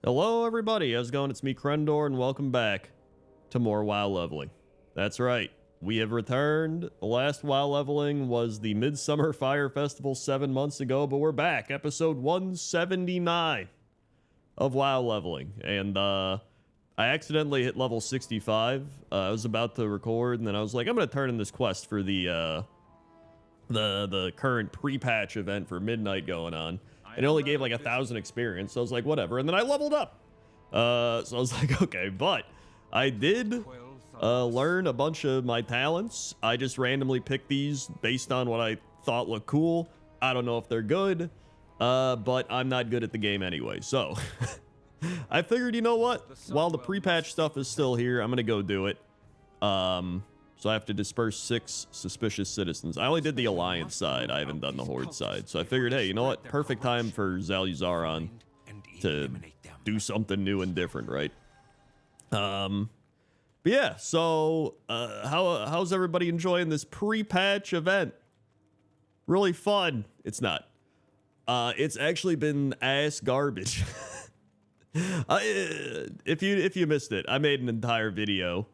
Hello everybody, how's it going? It's me, Crendor, and welcome back to more WoW leveling. That's right, we have returned. The last WoW leveling was the Midsummer Fire Festival 7 months ago, but we're back, episode 179 of WoW leveling. And I accidentally hit level 65. I was about to record, and then I was like, I'm gonna turn in this quest for the current pre-patch event for Midnight going on. It only gave like 1,000 experience, so I was like, whatever. And then I leveled up. So I was like, okay, but I did learn a bunch of my talents. I just randomly picked these based on what I thought looked cool. I don't know if they're good, but I'm not good at the game anyway. So I figured, you know what? While the pre-patch stuff is still here, I'm gonna go do it. So I have to disperse 6 suspicious citizens. I only did the Alliance side. I haven't done the Horde side. So I figured, hey, you know what? Perfect time for Zaluzaron to do something new and different, right? But yeah, so how's everybody enjoying this pre-patch event? Really fun. It's not. It's actually been ass garbage. If you missed it, I made an entire video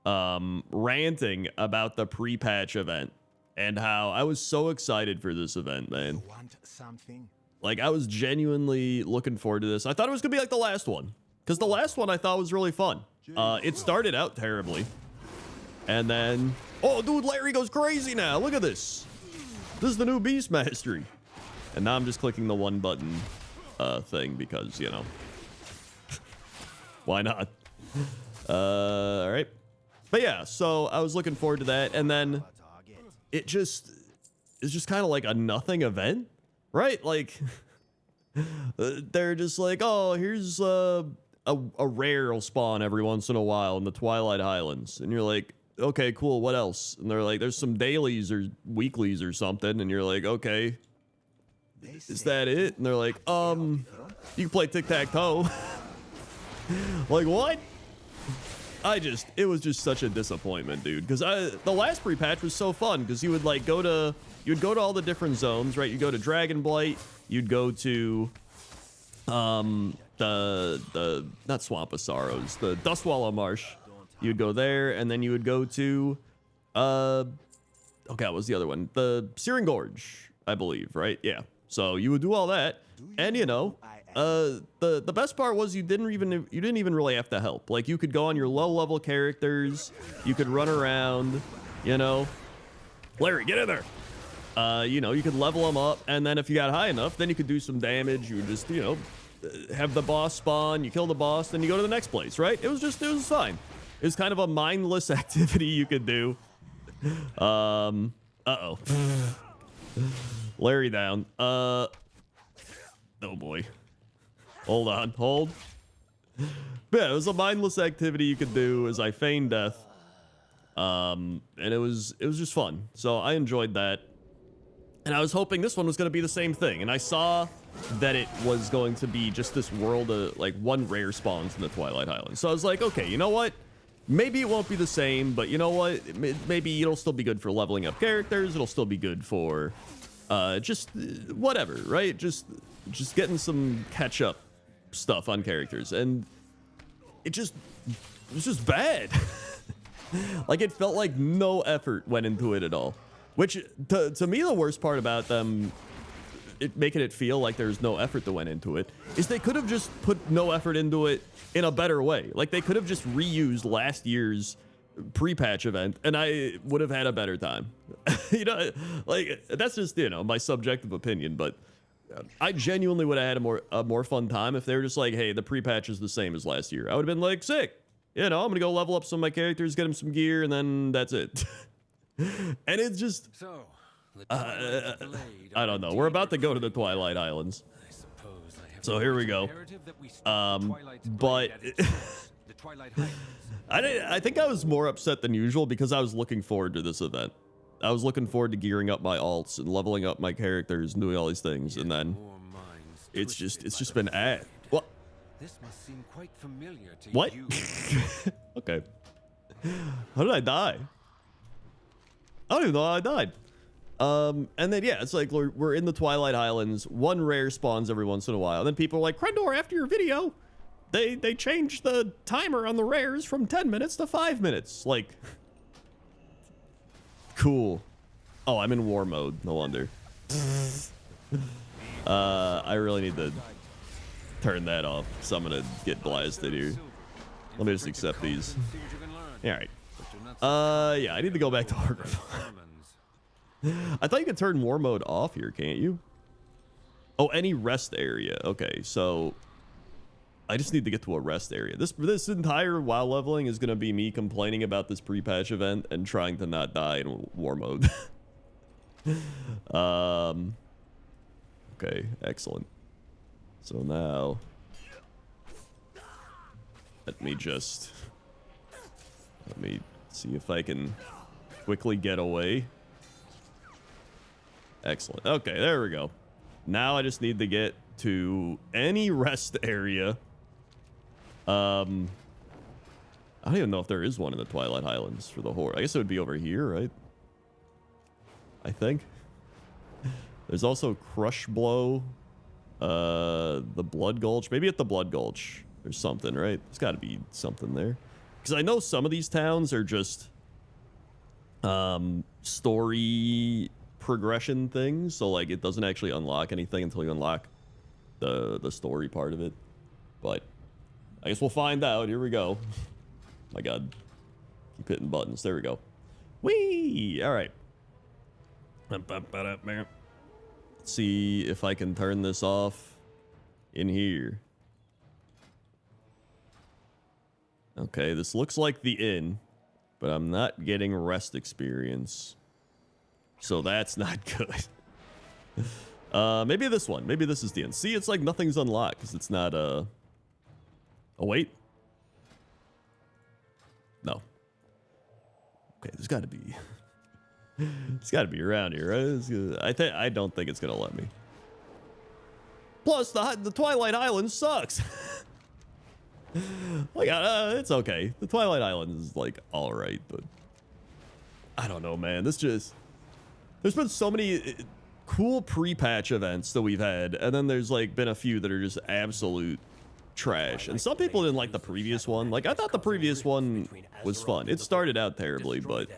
ranting about the pre-patch event and how I was so excited for this event, man. You want something? Like, I was genuinely looking forward to this. I thought it was gonna be like the last one, because the last one I thought was really fun. It started out terribly, and then, oh dude, Larry goes crazy now. Look at this. This is the new Beast Mastery. And now I'm just clicking the one button thing because, you know, why not? All right. But yeah, so I was looking forward to that, and then it's just kind of like a nothing event, right? Like, they're just like, oh, here's a rare will spawn every once in a while in the Twilight Highlands, and you're like, okay, cool, what else? And they're like, there's some dailies or weeklies or something, and you're like, okay, is that it? And they're like, you can play tic-tac-toe. Like, what? It was just such a disappointment, dude, because the last pre-patch was so fun, because you would like go to all the different zones, right? You go to Dragonblight, you'd go to the not Swamp of Sorrows, the Dustwallow Marsh. You'd go there, and then you would go to okay, what was the other one? The Searing Gorge, I believe, right? Yeah. So you would do all that, and you know, the best part was you didn't even really have to help. Like, you could go on your low level characters, you could run around, you know. Larry, get in there. You know, you could level them up, and then if you got high enough, then you could do some damage. You would just, you know, have the boss spawn, you kill the boss, then you go to the next place, right? It was fine. It was kind of a mindless activity you could do. Uh-oh. Larry down. Oh boy. Hold on, hold. Yeah, it was a mindless activity you could do as I feigned death. And it was just fun. So I enjoyed that. And I was hoping this one was going to be the same thing. And I saw that it was going to be just this world of, like, one rare spawns in the Twilight Highlands. So I was like, okay, you know what? Maybe it won't be the same, but you know what? Maybe it'll still be good for leveling up characters. It'll still be good for just whatever, right? Just getting some catch-up stuff on characters. And it was just bad. Like, it felt like no effort went into it at all. Which, to me, the worst part about them making it feel like there's no effort that went into it is they could have just put no effort into it in a better way. Like, they could have just reused last year's pre-patch event, and I would have had a better time. You know, like, that's just, you know, my subjective opinion, but I genuinely would have had a more fun time if they were just like, hey, the pre-patch is the same as last year. I would have been like, sick. You know, I'm gonna go level up some of my characters, get them some gear, and then that's it. And it's just, I don't know. We're about to go to the Twilight Islands. So here we go. But I think I was more upset than usual because I was looking forward to this event. I was looking forward to gearing up my alts and leveling up my characters and doing all these things, and then it's just been what? This must seem quite familiar to what? You. Okay. How did I die? I don't even know how I died. And then, yeah, it's like we're in the Twilight Highlands. One rare spawns every once in a while. And then people are like, Crendor, after your video, they changed the timer on the rares from 10 minutes to 5 minutes. Like, cool. Oh, I'm in war mode. No wonder. I really need to turn that off, so I'm gonna get blasted here. Let me just accept these. All right. Yeah, I need to go back to Warcraft. I thought you could turn war mode off here, can't you? Oh, any rest area. Okay, so I just need to get to a rest area. This entire WoW leveling is gonna be me complaining about this pre-patch event and trying to not die in war mode. Okay, excellent. So now let me see if I can quickly get away. Excellent. Okay, there we go. Now I just need to get to any rest area. I don't even know if there is one in the Twilight Highlands for the Horde. I guess it would be over here, right? I think. There's also Crush Blow. The Blood Gulch. Maybe at the Blood Gulch there's something, right? There's got to be something there. Because I know some of these towns are just story progression things. So, like, it doesn't actually unlock anything until you unlock the story part of it. But I guess we'll find out. Here we go. My God. Keep hitting buttons. There we go. Whee! All right. Let's see if I can turn this off in here. Okay, this looks like the inn, but I'm not getting rest experience. So that's not good. Maybe this one. Maybe this is the inn. See, it's like nothing's unlocked because it's not Oh, wait. No. Okay, there's got to be... It's got to be around here, right? I don't think it's gonna let me. Plus, the Twilight Islands sucks. Like, it's okay. The Twilight Islands is like all right, but I don't know, man. There's been so many cool pre-patch events that we've had, and then there's like been a few that are just absolute trash. And some people didn't like the previous one. Like, I thought the previous one was fun. It started out terribly, but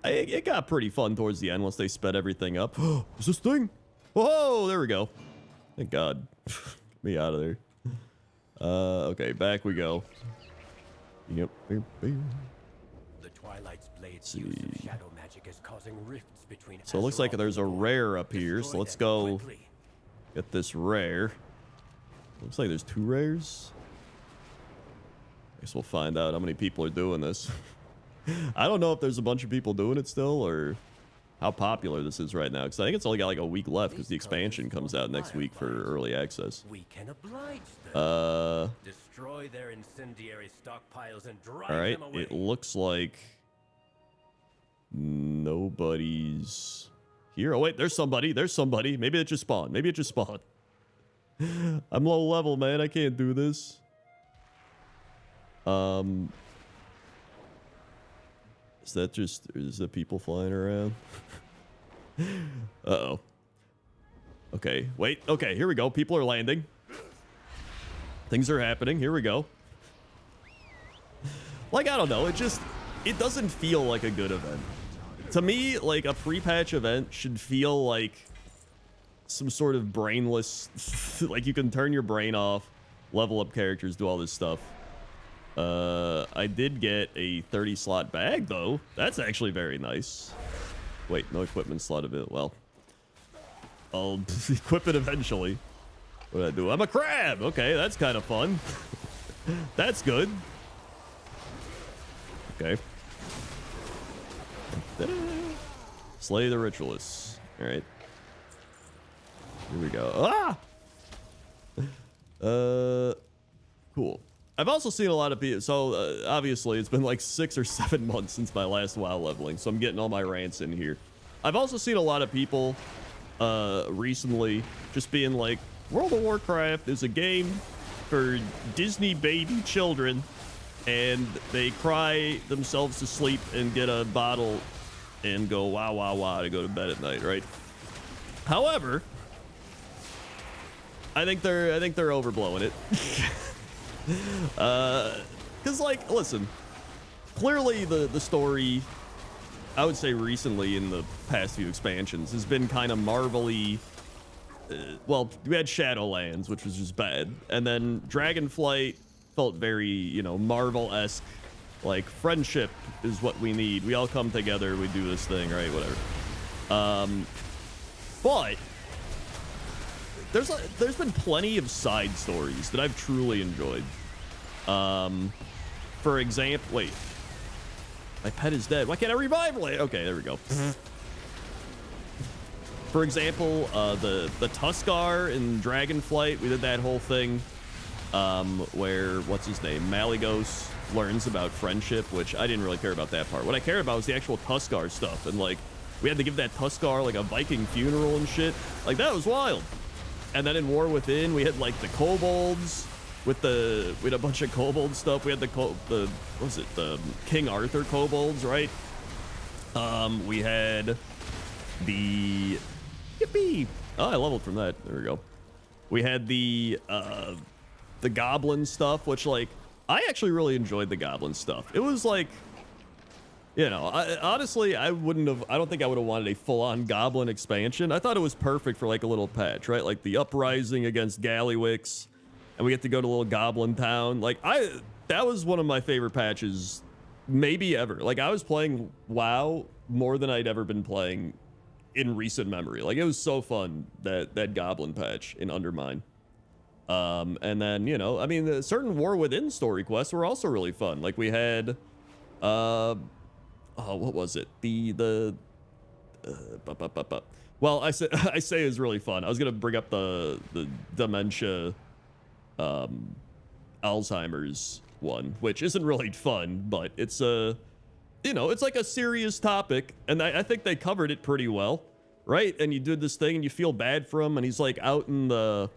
it got pretty fun towards the end once they sped everything up. What's this thing? Whoa, there we go. Thank God. Get me out of there. Okay, back we go. Yep. The Twilight's blade's use of shadow magic is causing rifts between. So it looks like there's a rare up here. So let's go get this rare. Looks like there's 2 rares. I guess we'll find out how many people are doing this. I don't know if there's a bunch of people doing it still or how popular this is right now, because I think it's only got like a week left because the expansion comes out next week for early access. We can oblige them. Destroy their incendiary stockpiles and drive them away. It looks like nobody's here. Oh wait, there's somebody. Maybe it just spawned. I'm low level, man. I can't do this. Is that people flying around? Uh-oh. Okay, wait. Okay, here we go. People are landing. Things are happening. Here we go. Like, I don't know. It doesn't feel like a good event. To me, like, a pre-patch event should feel like some sort of brainless... like, you can turn your brain off, level up characters, do all this stuff. I did get a 30-slot bag, though. That's actually very nice. Wait, no equipment slot of it. Well, I'll equip it eventually. What did I do? I'm a crab! Okay, that's kind of fun. That's good. Okay. Slay the ritualists. Alright. Here we go. Ah! Cool. I've also seen a lot of people, so obviously it's been like 6 or 7 months since my last WoW leveling, so I'm getting all my rants in here. I've also seen a lot of people recently just being like, World of Warcraft is a game for Disney baby children, and they cry themselves to sleep and get a bottle and go wow wow wow to go to bed at night, right? However, I think they're overblowing it. Because, like, listen, clearly the story, I would say recently in the past few expansions, has been kind of marvelly. Well, we had Shadowlands, which was just bad. And then Dragonflight felt very, you know, Marvel-esque. Like, friendship is what we need. We all come together, we do this thing, right? Whatever. But there's been plenty of side stories that I've truly enjoyed. For example, wait. My pet is dead. Why can't I revive it? Okay, there we go. For example, the Tuskar in Dragonflight, we did that whole thing where, what's his name? Malygos learns about friendship, which I didn't really care about that part. What I cared about was the actual Tuskar stuff, and like, we had to give that Tuskar like a Viking funeral and shit. Like, that was wild. And then in War Within, we had like the kobolds with we had a bunch of kobold stuff. We had what was it? The King Arthur kobolds, right? We had the yippee. Oh, I leveled from that. There we go. We had the goblin stuff, which, like, I actually really enjoyed the goblin stuff. It was like, you know, honestly, I don't think I would have wanted a full-on goblin expansion. I thought it was perfect for like a little patch, right? Like the uprising against Gallywix, and we get to go to a little goblin town. Like, that was one of my favorite patches maybe ever. Like, I was playing WoW more than I'd ever been playing in recent memory. Like, it was so fun, that goblin patch in Undermine. And then, you know, I mean, the certain War Within story quests were also really fun. Like, we had what was it? Well, I say it was really fun. I was gonna bring up the dementia, Alzheimer's one, which isn't really fun, but it's you know, it's like a serious topic, and I think they covered it pretty well, right? And you did this thing, and you feel bad for him, and he's like out in the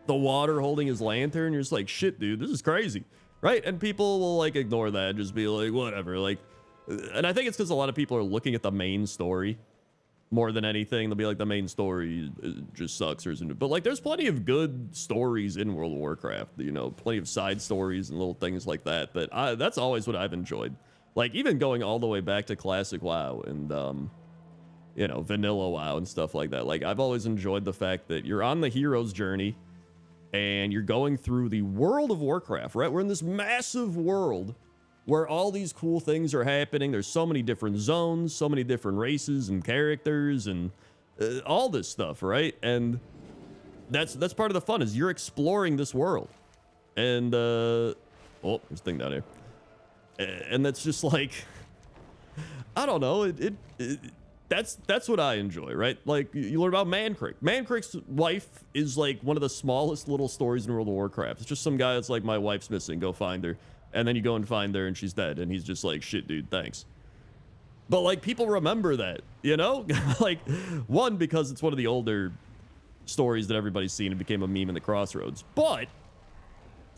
water holding his lantern. You're just like, shit, dude, this is crazy, right? And people will like ignore that and just be like, whatever, like. And I think it's because a lot of people are looking at the main story more than anything. They'll be like, the main story just sucks or isn't. But like, there's plenty of good stories in World of Warcraft, you know, plenty of side stories and little things like that. That's always what I've enjoyed. Like, even going all the way back to classic WoW and, you know, vanilla WoW and stuff like that. Like, I've always enjoyed the fact that you're on the hero's journey and you're going through the World of Warcraft, right? We're in this massive world where all these cool things are happening. There's so many different zones, so many different races and characters and all this stuff, right? And that's part of the fun, is you're exploring this world. And oh, there's a thing down here. And that's just like, I don't know, that's what I enjoy, right? Like, you learn about Mankrik. Mankrik's wife is like one of the smallest little stories in World of Warcraft. It's just some guy that's like, my wife's missing, go find her. And then you go and find her and she's dead. And he's just like, shit, dude, thanks. But like, people remember that, you know? Like, one, because it's one of the older stories that everybody's seen and became a meme in the Crossroads. But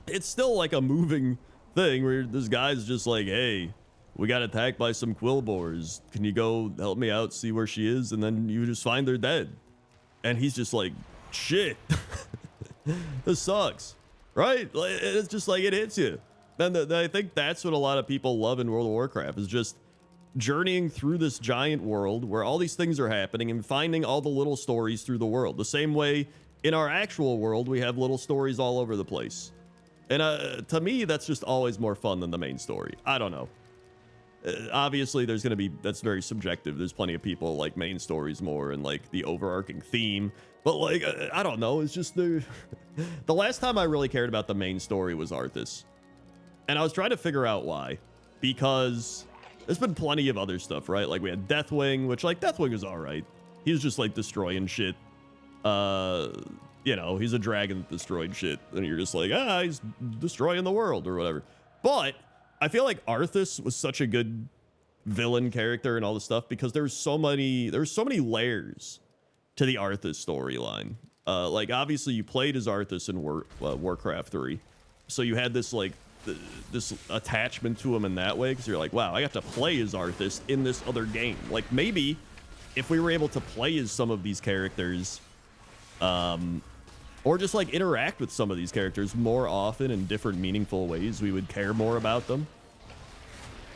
it's still like a moving thing where this guy's just like, hey, we got attacked by some quillboars. Can you go help me out, see where she is? And then you just find her dead. And he's just like, shit, this sucks, right? It's just like, it hits you. And I think that's what a lot of people love in World of Warcraft, is just journeying through this giant world where all these things are happening and finding all the little stories through the world. The same way in our actual world, we have little stories all over the place. And to me, that's just always more fun than the main story. I don't know. Obviously, that's very subjective. There's plenty of people like main stories more and like the overarching theme. But like, I don't know. It's just the last time I really cared about the main story was Arthas. And I was trying to figure out why, because there's been plenty of other stuff, right? Like, we had Deathwing, which, like, Deathwing is all right. He was just like destroying shit. You know, he's a dragon that destroyed shit. And you're just like, he's destroying the world or whatever. But I feel like Arthas was such a good villain character and all this stuff because there's so many layers to the Arthas storyline. Like, obviously, you played as Arthas in Warcraft 3. So you had this, like, this attachment to him in that way, because you're like, wow, I got to play as Arthas in this other game. Like, maybe if we were able to play as some of these characters or just like interact with some of these characters more often in different meaningful ways, we would care more about them.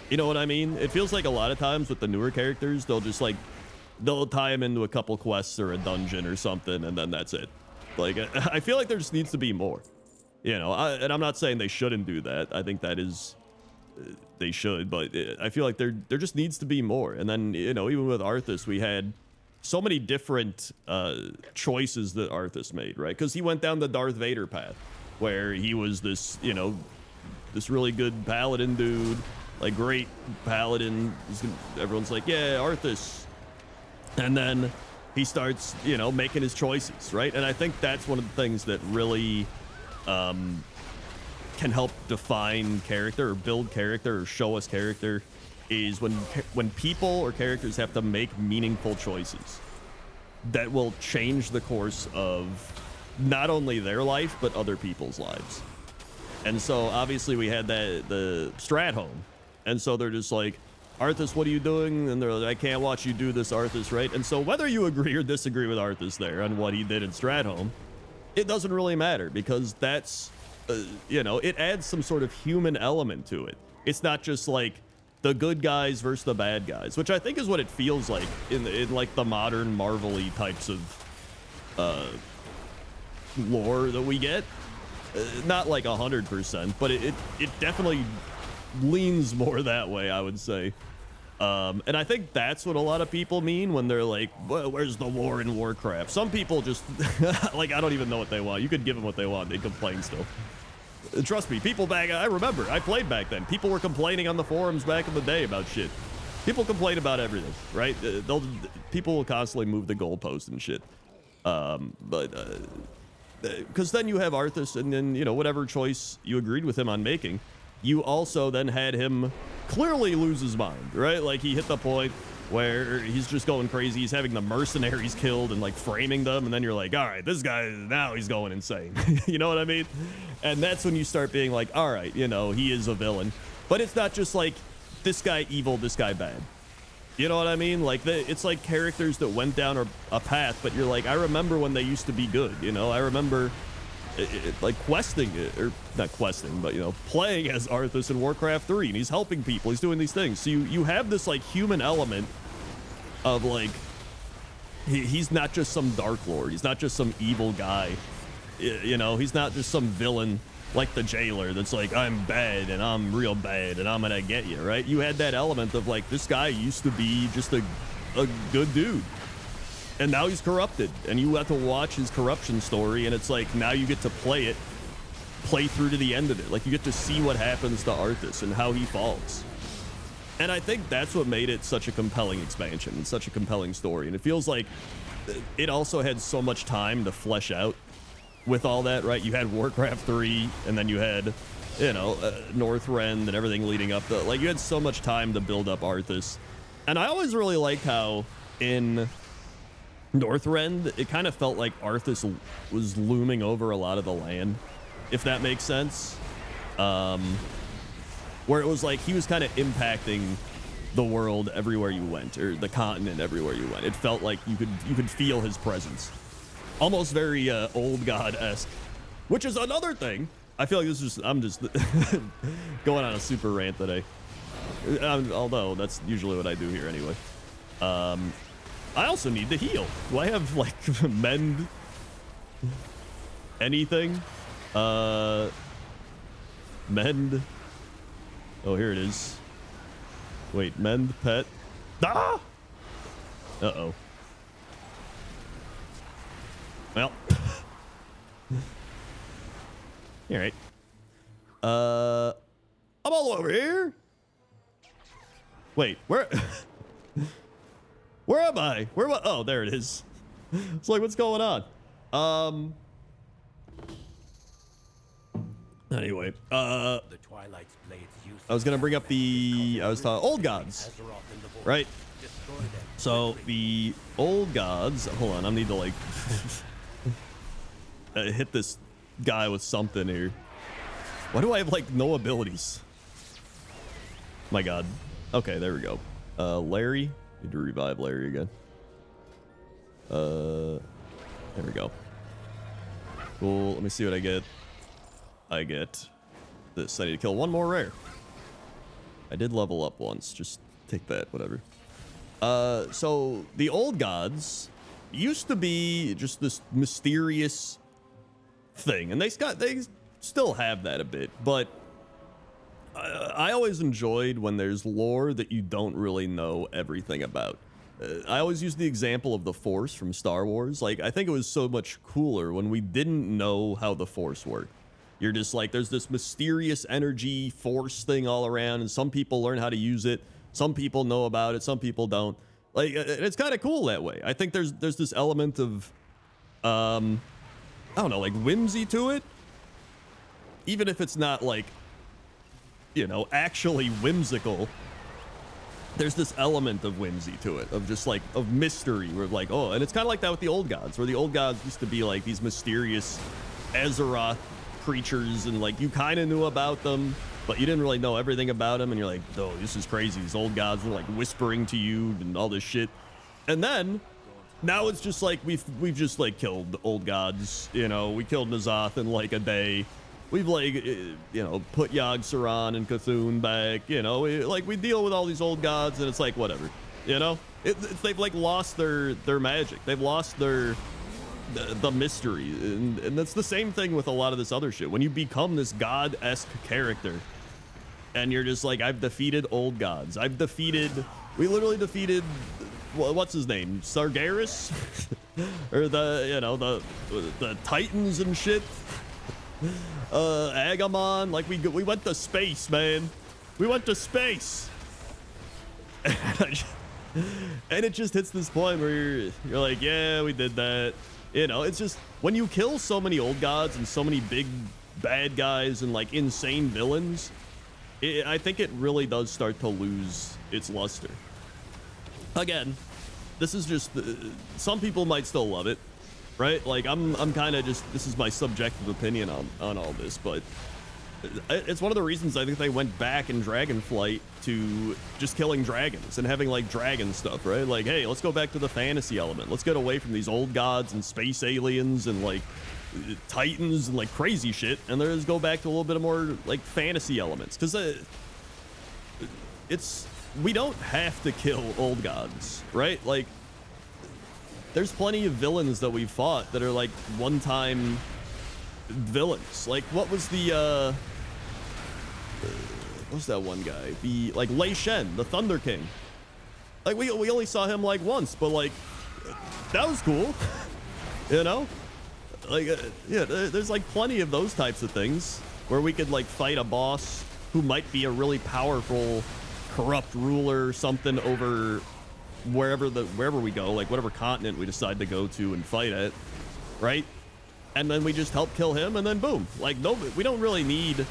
You know what I mean? It feels like a lot of times with the newer characters, they'll tie them into a couple quests or a dungeon or something, and then that's it. Like, I feel like there just needs to be more. You know, and I'm not saying they shouldn't do that. I think that is, they should, but I feel like there just needs to be more. And then, you know, even with Arthas, we had so many different choices that Arthas made, right? Because he went down the Darth Vader path, where he was this, you know, this really good paladin dude, like great paladin. Everyone's like, yeah, Arthas. And then he starts, you know, making his choices, right? And I think that's one of the things that really can help define character or build character or show us character, is when people or characters have to make meaningful choices that will change the course of not only their life but other people's lives. And so obviously we had the Stratholme, and so they're just like, Arthas, what are you doing? And they're like, I can't watch you do this, Arthas, right? And so whether you agree or disagree with Arthas there on what he did in Stratholme, it doesn't really matter, because that's you know, it adds some sort of human element to it. It's not just like the good guys versus the bad guys, which I think is what it feels like in like the modern Marvel-y types of lore that we get. Not like 100%, but it definitely leans more that way, I would say. And I think that's what a lot of people mean when they're like, well, where's the war in Warcraft? Some people just, like, I don't even know what they want. You could give them what they want. They complain still. Trust me, people back, I remember, I played back then. People were complaining on the forums back in the day about shit. People complain about everything, right? People will constantly move the goalpost and shit. Because then you have Arthas, and then, you know, whatever choice you agreed with him on making, you also then had him clearly lose his mind, right? Like, he hit the point where he's just going crazy. He's having the mercenaries killed and like framing them, and then you're like, all right, this guy, now he's going insane. You know what I mean? And that's when you start being like, all right, you know, he is a villain. But it's not just like this guy evil, this guy bad. You know what I mean? Like, it's like characters that went down a path, but you're like, I remember when they used to be good, you know? I remember like questing, or not questing, but, you know, playing as Arthas in Warcraft 3, and he's helping people, he's doing these things. So you have this like human element of like, he's not just some Dark Lord, he's not just some evil guy, you know, he's not just some villain like the jailer that's like, I'm bad and I'm real bad and I'm gonna get you, right? You had that element of like, this guy used to be just a good dude, and now he's corrupted, and you have to watch his corruption story, and it's like, now you get to play through to the end of it. Like, you get to see what happens to Arthas and how he falls. And I think that's what made it such a compelling expansion and such a compelling story. And it feels like it also had so much time to flesh out with all that, right? You had Warcraft 3, and then you had, you know, Northrend and everything leading up to, like, you had so much time to build up Arthas. And I always really liked how in Northrend, it kind of felt like Arthas was looming over a lot of the land, if that makes sense. Where it was like he was kind of impacting the world everywhere you went, or the continent everywhere you went. It felt like you could feel his presence, almost very old god-esque, which is another thing. I feel like this is, I'm just going on a super rant today, although that's usually what I do here anyway. I also need to heal. Do I have like mend anything? Mend. Oh, here it is. Wait, mend pet. Ah! Uh-oh. Well. All right. I'm all over here. Wait, where? Where am I? Where am I? Oh, there it is. It's like, what's going on? Anyway, The Twilight's blade's use I was gonna bring up the, old gods, right? So the old gods, hold on, I need to like hit this guy with something here. Why do I have like no abilities? My God. Okay, there we go. Larry, need to revive Larry again. There we go. Cool. Let me see what I get. I get this. I need to kill one more rare. I did level up once. Just take that, whatever. So the old gods used to be just this mysterious thing, and they still have that a bit, but I always enjoyed when there's lore that you don't really know everything about. I always use the example of the Force from Star Wars. Like, I think it was so much cooler when we didn't know how the Force worked. You're just like, there's this mysterious energy force thing all around, and some people learn how to use it. Some people know about it. Some people don't. Like, it's kind of cool that way. I think there's this element of, I don't know, like whimsy to it. Even if it's not like, you know, actually whimsical. There's this element of whimsy to it, of just like, of mystery, where like, oh, and it's kind of like that with the old gods, where the old gods used to be like these mysterious Azeroth creatures, and like you kind of knew about them, but you didn't really know everything about them, and you're like, oh, this is crazy. These old gods are like whispering to you and all this shit. And then now it's just like we've just like killed the old gods, you know. We killed N'Zoth in like a day. We've like, you know, put Yogg-Saron and Cthulhu back, you know. We deal with all these old gods, and it's like, whatever, you know. They've like lost their magic. They've lost the mystery, and that's the same thing with a lot of this other shit. When you become this god-esque character, and you're just like, I've defeated old gods. We literally defeated, what's his name, Sargeras, or the Titans and shit. Agamon, like we went to space, man. We went to space. And it just hits this point where you're like, yeah, we did that. You know, it's just when you kill so many old gods and so many big bad guys and like insane villains, I think it really does start to lose its luster. Again, this is just some people might still love it, right? Like I'm kind of just, this is my subjective opinion on all this, but it's one of the reasons I think they went back in Dragonflight to just killing dragons and having like dragon stuff, right? Like, hey, let's go back to the fantasy element. Let's get away from these old gods and space aliens and like titans and like crazy shit, and let's go back to a little bit of more like fantasy elements, because we don't have to kill old gods, right? Like, there's plenty of villains that we've fought that are like one-time villains. Like, what was the what's that one guy? The like Lei Shen, the Thunder King. Like we only saw him like once, but like that was cool, you know? Like yeah, there's like plenty of those types of things where we could like fight a boss who might be a really powerful corrupt ruler or something over wherever we go, like whatever continent we decide to go to and fight at, right? And then we just help kill him, and then boom. Like, no, we don't really need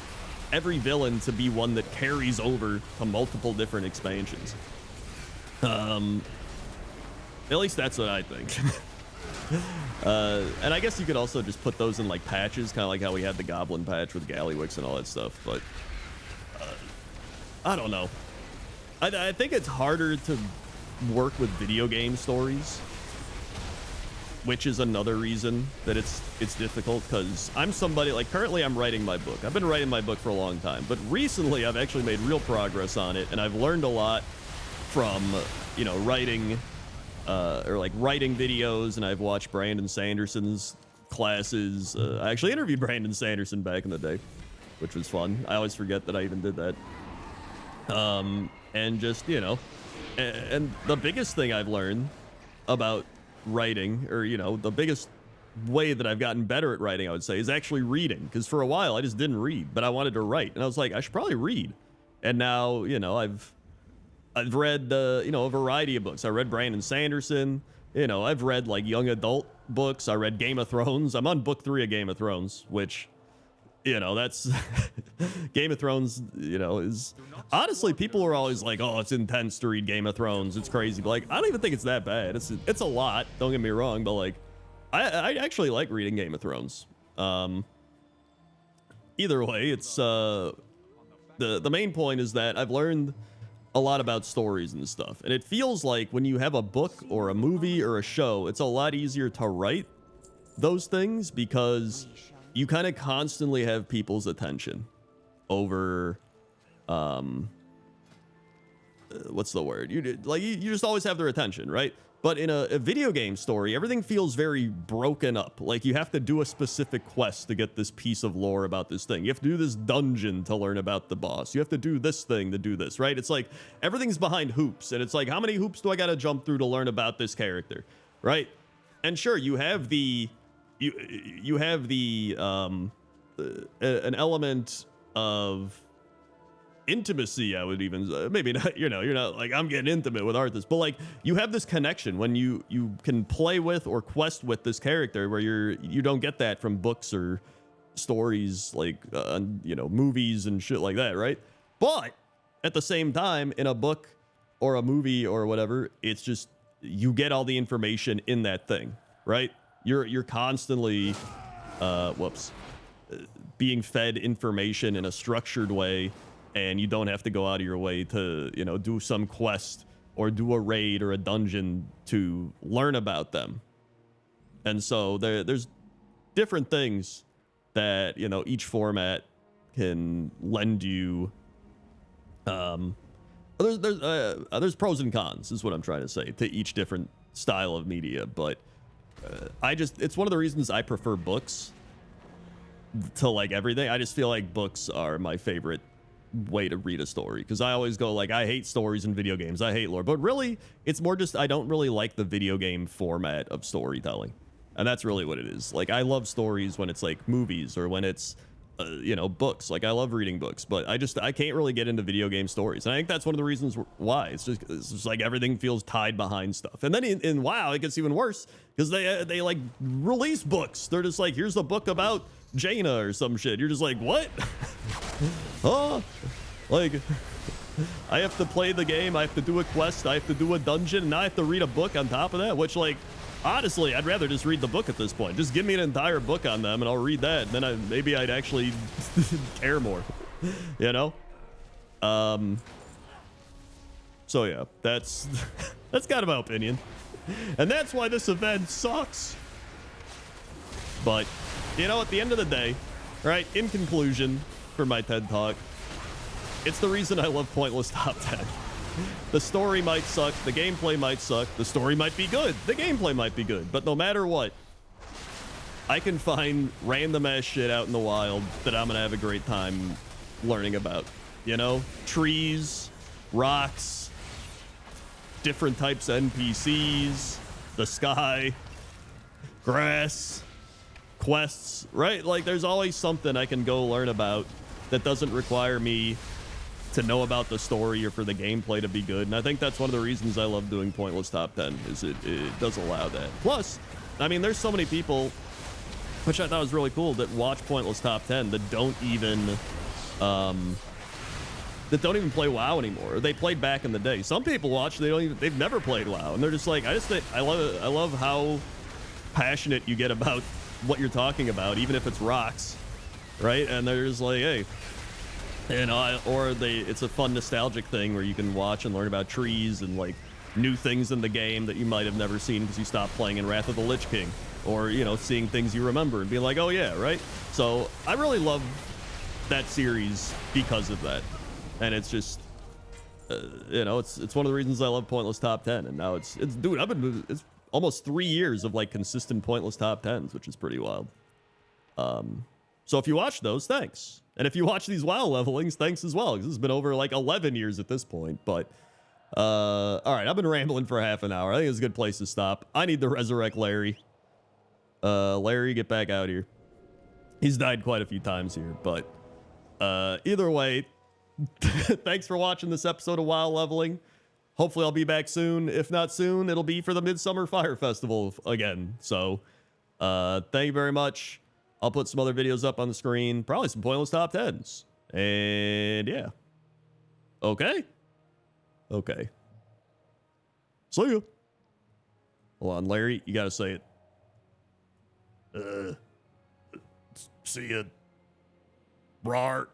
every villain to be one that carries over to multiple different expansions. At least that's what I think. And I guess you could also just put those in like patches, kind of like how we had the Goblin patch with Gallywix and all that stuff. But I don't know. I think it's harder to work with video game stories, which is another reason that it's difficult, because I'm somebody, like, currently I'm writing my book. I've been writing my book for a long time, but recently I've actually made real progress on it, and I've learned a lot from, you know, writing writing videos, and I've watched Brandon Sanderson's classes. I actually interviewed Brandon Sanderson back in the day, which was fun. I always forget that I even did that. And just, you know, and the biggest thing I've learned about writing, or, you know, the biggest way that I've gotten better at writing, I would say, is actually reading. Because for a while I just didn't read, but I wanted to write, and I was like, I should probably read. And now, you know, I've read you know, a variety of books. I read Brandon Sanderson, you know, I've read like young adult books. I read Game of Thrones. I'm on book 3 of Game of Thrones, which, you know, that's Game of Thrones, you know, is honestly, people are always like, oh, it's intense to read Game of Thrones, it's crazy, but like, I don't even think it's that bad. It's a lot, don't get me wrong, but like, I actually like reading Game of Thrones. Either way, it's the main point is that I've learned a lot about stories and stuff, and it feels like when you have a book or a movie or a show, it's a lot easier to write those things because you kind of constantly have people's attention over what's the word? You just always have their attention, right? But in a video game story, everything feels very broken up. Like you have to do a specific quest to get this piece of lore about this thing. You have to do this dungeon to learn about the boss. You have to do this thing to do this, right? It's like everything's behind hoops, and it's like, how many hoops do I got to jump through to learn about this character, right? And sure, you have the an element of intimacy, I would even maybe not, you're not like I'm getting intimate with Arthas, but like you have this connection when you can play with or quest with this character where you don't get that from books or stories like movies and shit like that, right? But at the same time, in a book or a movie or whatever, it's just you get all the information in that thing, right? You're constantly being fed information in a structured way, and you don't have to go out of your way to, do some quest or do a raid or a dungeon to learn about them. And so there's different things that, each format can lend you. There's pros and cons is what I'm trying to say to each different style of media. But it's one of the reasons I prefer books to like everything. I just feel like books are my favorite way to read a story, because I always go like, I hate stories in video games, I hate lore, but really it's more just I don't really like the video game format of storytelling, and that's really what it is. Like I love stories when it's like movies or when it's books. Like I love reading books, but I can't really get into video game stories, and I think that's one of the reasons why. It's just like everything feels tied behind stuff. And then in WoW it gets even worse, because they like release books. They're just like, here's a book about Jaina or some shit. You're just like, what? Huh? Like, I have to play the game, I have to do a quest, I have to do a dungeon, and now I have to read a book on top of that, which, like, honestly, I'd rather just read the book at this point. Just give me an entire book on them and I'll read that, and then maybe I'd actually care more, So yeah, that's kind of my opinion, and that's why this event sucks. But at the end of the day, right, in conclusion for my TED Talk, it's the reason I love Pointless Top 10. The story might suck, the gameplay might suck, the story might be good, the gameplay might be good, but no matter what, I can find random ass shit out in the wild that I'm gonna have a great time learning about. Trees, rocks, different types of NPCs, the sky, grass, quests, right? Like there's always something I can go learn about that doesn't require me to know about the story or for the gameplay to be good. And I think that's one of the reasons I love doing Pointless Top 10, is it does allow that. Plus, I mean, there's so many people, which I thought was really cool, that watch Pointless Top 10 that don't even play WoW anymore. They played back in the day. Some people watch, they've never played WoW, and they're just like, I love how passionate you get about what you're talking about, even if it's rocks, right? And they're just like, hey, it's a fun nostalgic thing where you can watch and learn about trees and like new things in the game that you might have never seen because you stopped playing in Wrath of the Lich King, or seeing things you remember and being like, oh yeah, right? So I really love that series because of that, and it's just it's one of the reasons I love Pointless Top 10. And now it's it's almost 3 years of like consistent Pointless Top 10s, which is pretty wild. So if you watch those, thanks. And if you watch these WoW levelings, thanks as well, because it's been over like 11 years at this point. But all right, I've been rambling for half an hour. I think it's a good place to stop. I need to resurrect Larry. Larry, get back out here. He's died quite a few times here, but either way, thanks for watching this episode of WoW Leveling. Hopefully I'll be back soon. If not soon, it'll be for the Midsummer Fire Festival again. So thank you very much. I'll put some other videos up on the screen, probably some Pointless Top 10s. And yeah. Okay. See you. Hold on, Larry, you gotta say it. See ya. Rawr.